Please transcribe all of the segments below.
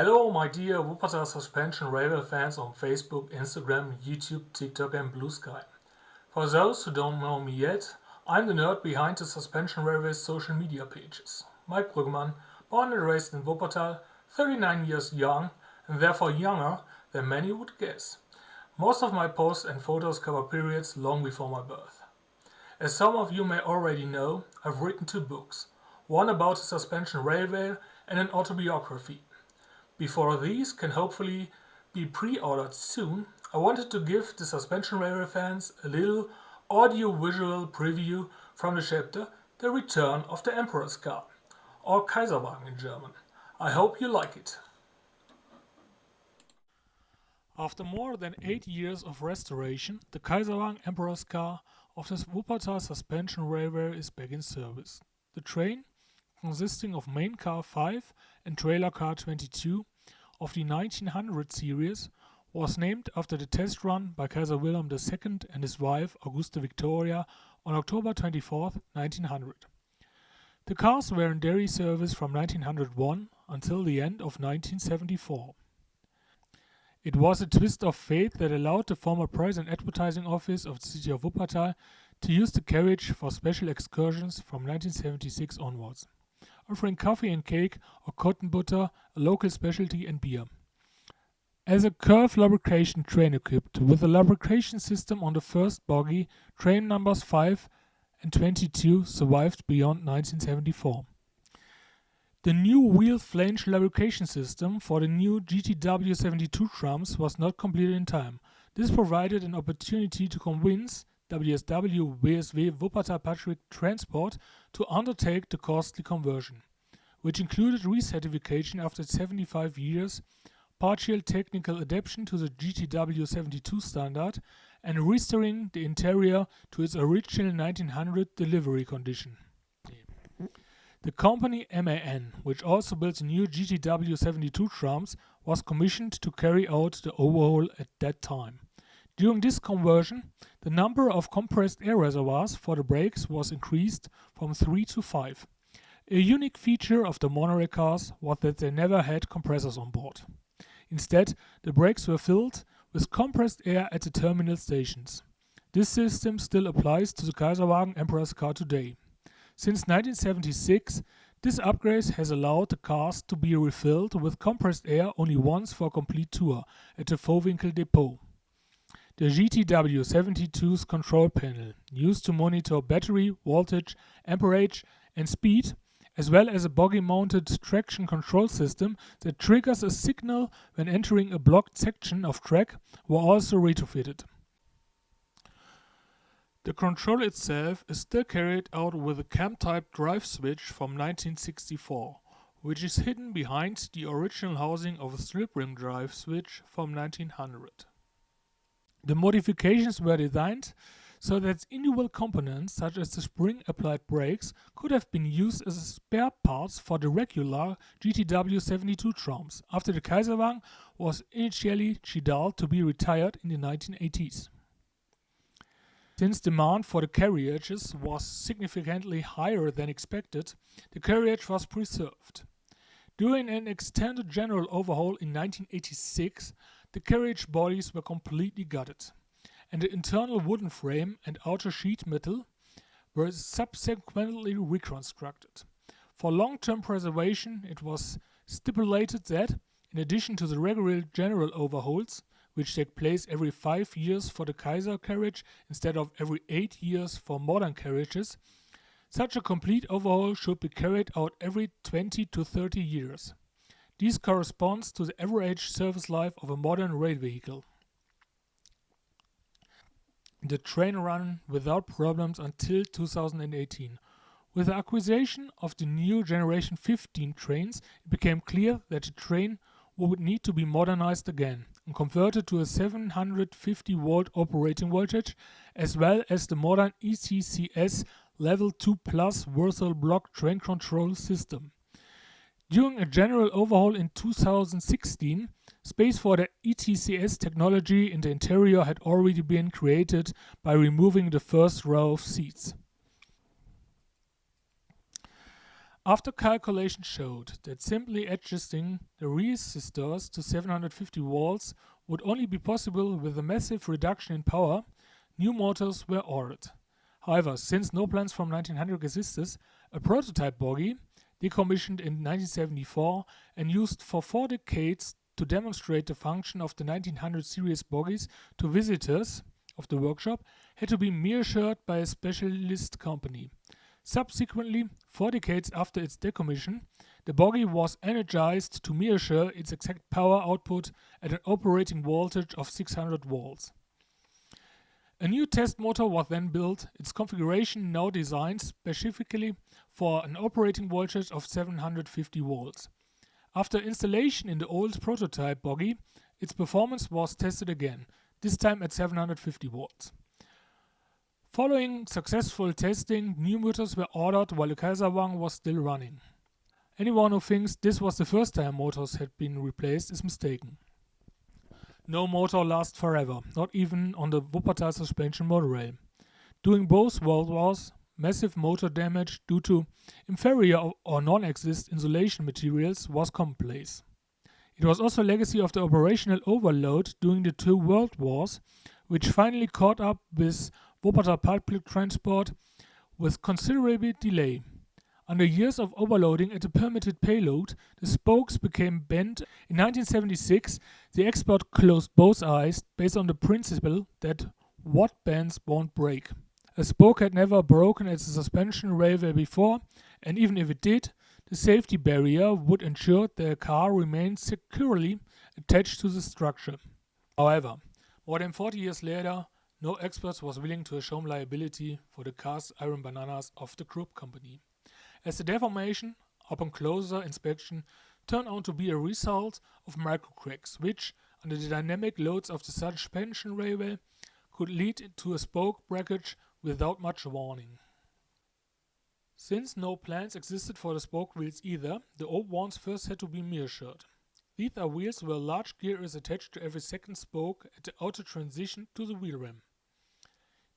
Hello, my dear Wuppertal Suspension Railway fans on Facebook, Instagram, YouTube, TikTok, and Blue Sky. For those who don't know me yet, I'm the nerd behind the Suspension Railway's social media pages. Mike Bruggemann, born and raised in Wuppertal, 39 years young, and therefore younger than many would guess. Most of my posts and photos cover periods long before my birth. As some of you may already know, I've written 2 books, one about the suspension railway and an autobiography. Before these can hopefully be pre-ordered soon, I wanted to give the suspension railway fans a little audio-visual preview from the chapter The Return of the Emperor's Car, or Kaiserwagen in German. I hope you like it. After more than 8 years of restoration, the Kaiserwagen Emperor's Car of the Wuppertal Suspension Railway is back in service. The train, consisting of main car 5 and trailer car 22 of the 1900 series, was named after the test run by Kaiser Wilhelm II and his wife Augusta Victoria on October 24, 1900. The cars were in dairy service from 1901 until the end of 1974. It was a twist of fate that allowed the former Price and Advertising Office of the City of Wuppertal to use the carriage for special excursions from 1976 onwards, offering coffee and cake or cotton butter, a local specialty, and beer. As a curve lubrication train equipped with a lubrication system on the first bogie, train numbers 5 and 22 survived beyond 1974. The new wheel flange lubrication system for the new GTW 72 trams was not completed in time. This provided an opportunity to convince WSW WSW Wuppertal Patrick Transport to undertake the costly conversion, which included recertification after 75 years, partial technical adaptation to the GTW 72 standard, and restoring the interior to its original 1900 delivery condition. The company MAN, which also built the new GTW 72 trams, was commissioned to carry out the overhaul at that time. During this conversion, the number of compressed air reservoirs for the brakes was increased from 3 to 5. A unique feature of the monorail cars was that they never had compressors on board. Instead, the brakes were filled with compressed air at the terminal stations. This system still applies to the Kaiserwagen Emperor's Car today. Since 1976, this upgrade has allowed the cars to be refilled with compressed air only once for a complete tour at the Vohwinkel depot. The GTW 72's control panel, used to monitor battery, voltage, amperage and speed, as well as a bogie-mounted traction control system that triggers a signal when entering a blocked section of track, were also retrofitted. The control itself is still carried out with a cam-type drive switch from 1964, which is hidden behind the original housing of a slip ring drive switch from 1900. The modifications were designed so that individual components such as the spring-applied brakes could have been used as spare parts for the regular GTW 72 trams after the Kaiserwagen was initially scheduled to be retired in the 1980s. Since demand for the carriages was significantly higher than expected, the carriage was preserved. During an extended general overhaul in 1986, the carriage bodies were completely gutted, and the internal wooden frame and outer sheet metal were subsequently reconstructed. For long-term preservation, it was stipulated that, in addition to the regular general overhauls, which take place every 5 years for the Kaiser carriage instead of every 8 years for modern carriages, such a complete overhaul should be carried out every 20 to 30 years. This corresponds to the average service life of a modern rail vehicle. The train ran without problems until 2018. With the acquisition of the new Generation 15 trains, it became clear that the train would need to be modernized again and converted to a 750 volt operating voltage, as well as the modern ETCS Level 2 Plus Versal Block train control system. During a general overhaul in 2016, space for the ETCS technology in the interior had already been created by removing the first row of seats. After calculations showed that simply adjusting the resistors to 750 volts would only be possible with a massive reduction in power, new motors were ordered. However, since no plans from 1900 existed, a prototype bogie, decommissioned in 1974 and used for 4 decades to demonstrate the function of the 1900 series bogies to visitors of the workshop, had to be measured by a specialist company. Subsequently, 4 decades after its decommission, the bogie was energized to measure its exact power output at an operating voltage of 600 volts. A new test motor was then built, its configuration now designed specifically for an operating voltage of 750 volts. After installation in the old prototype bogie, its performance was tested again, this time at 750 volts. Following successful testing, new motors were ordered while the Kaiserwagen was still running. Anyone who thinks this was the first time motors had been replaced is mistaken. No motor lasts forever, not even on the Wuppertal Suspension Railway. During both World Wars, massive motor damage due to inferior or non-existent insulation materials was commonplace. It was also a legacy of the operational overload during the 2 World Wars, which finally caught up with Wuppertal public transport with considerable delay. Under years of overloading at the permitted payload, the spokes became bent. In 1976, the expert closed both eyes based on the principle that what bends won't break. A spoke had never broken at the suspension railway before, and even if it did, the safety barrier would ensure the car remained securely attached to the structure. However, more than 40 years later, no expert was willing to assume liability for the cast iron bananas of the group company, as the deformation, upon closer inspection, turned out to be a result of microcracks, which, under the dynamic loads of the suspension railway, could lead to a spoke breakage without much warning. Since no plans existed for the spoke wheels either, the old ones first had to be measured. These are wheels where a large gear is attached to every second spoke at the outer transition to the wheel rim.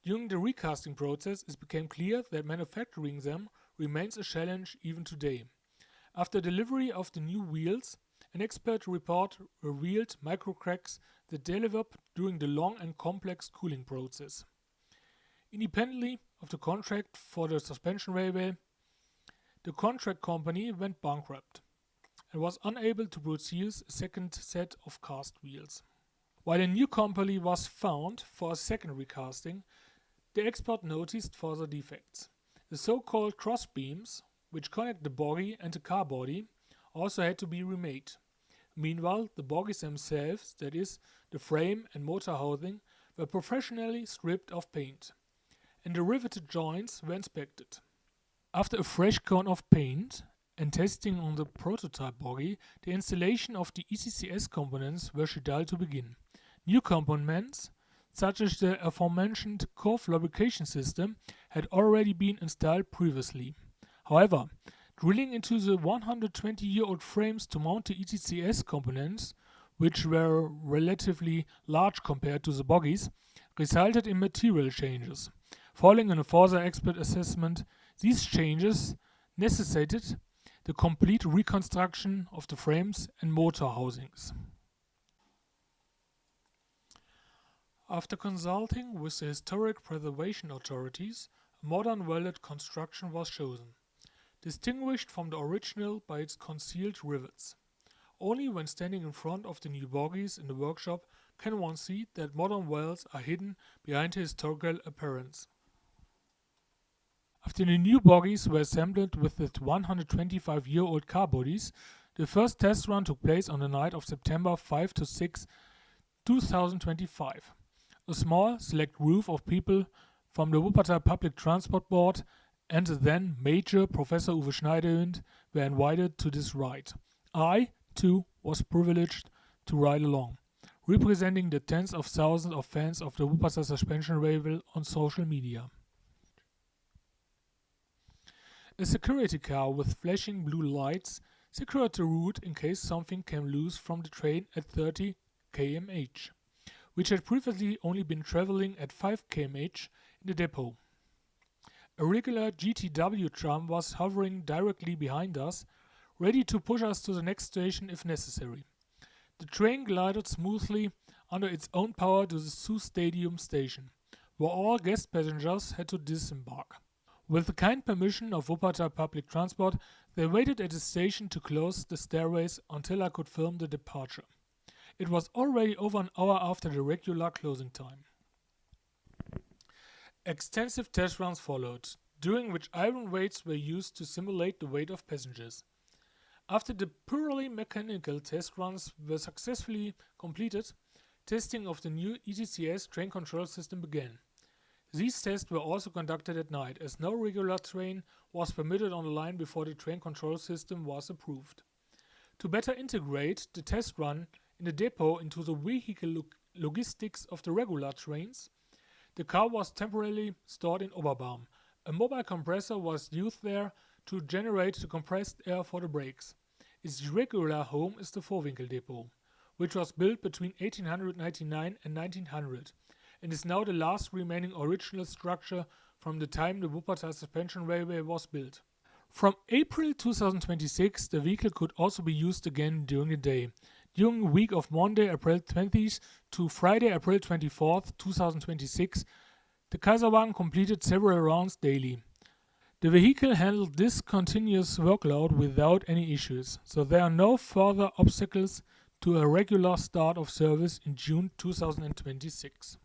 During the recasting process, it became clear that manufacturing them remains a challenge even today. After delivery of the new wheels, an expert report revealed microcracks that developed during the long and complex cooling process. Independently of the contract for the suspension railway, the contract company went bankrupt and was unable to produce a second set of cast wheels. While a new company was found for a second recasting, the expert noticed further defects. The so-called cross beams, which connect the bogie and the car body, also had to be remade. Meanwhile, the bogies themselves, that is, the frame and motor housing, were professionally stripped of paint, and the riveted joints were inspected. After a fresh coat of paint and testing on the prototype bogie, the installation of the ECCS components were scheduled to begin. New components, such as the aforementioned curve lubrication system, had already been installed previously. However, drilling into the 120-year-old frames to mount the ECCS components, which were relatively large compared to the bogies, resulted in material changes. Following a further expert assessment, these changes necessitated the complete reconstruction of the frames and motor housings. After consulting with the historic preservation authorities, a modern welded construction was chosen, distinguished from the original by its concealed rivets. Only when standing in front of the new bogies in the workshop can one see that modern welds are hidden behind the historical appearance. After the new bogies were assembled with the 125-year-old car bodies, the first test run took place on the night of September 5 to 6, 2025. A small, select group of people from the Wuppertal Public Transport Board and the then Major Professor Uwe Schneiderwind were invited to this ride. I, too, was privileged to ride along, representing the tens of thousands of fans of the Wuppertal Suspension Railway on social media. A security car with flashing blue lights secured the route in case something came loose from the train at 30 km/h, which had previously only been traveling at 5 km/h in the depot. A regular GTW tram was hovering directly behind us, ready to push us to the next station if necessary. The train glided smoothly under its own power to the Zoo Stadium station, where all guest passengers had to disembark. With the kind permission of Wuppertal Public Transport, they waited at the station to close the stairways until I could film the departure. It was already over an hour after the regular closing time. Extensive test runs followed, during which iron weights were used to simulate the weight of passengers. After the purely mechanical test runs were successfully completed, testing of the new ETCS train control system began. These tests were also conducted at night, as no regular train was permitted on the line before the train control system was approved. To better integrate the test run in the depot into the vehicle logistics of the regular trains, the car was temporarily stored in Oberbarm. A mobile compressor was used there to generate the compressed air for the brakes. Its regular home is the Vorwinkel depot, which was built between 1899 and 1900 and is now the last remaining original structure from the time the Wuppertal Suspension Railway was built. From April 2026, the vehicle could also be used again during the day. During the week of Monday, April 20th to Friday, April 24th, 2026, the Kaiserwagen completed several rounds daily. The vehicle handled this continuous workload without any issues, so there are no further obstacles to a regular start of service in June 2026.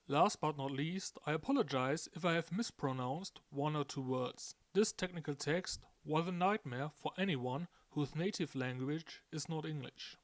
Last but not least, I apologize if I have mispronounced one or two words. This technical text was a nightmare for anyone whose native language is not English.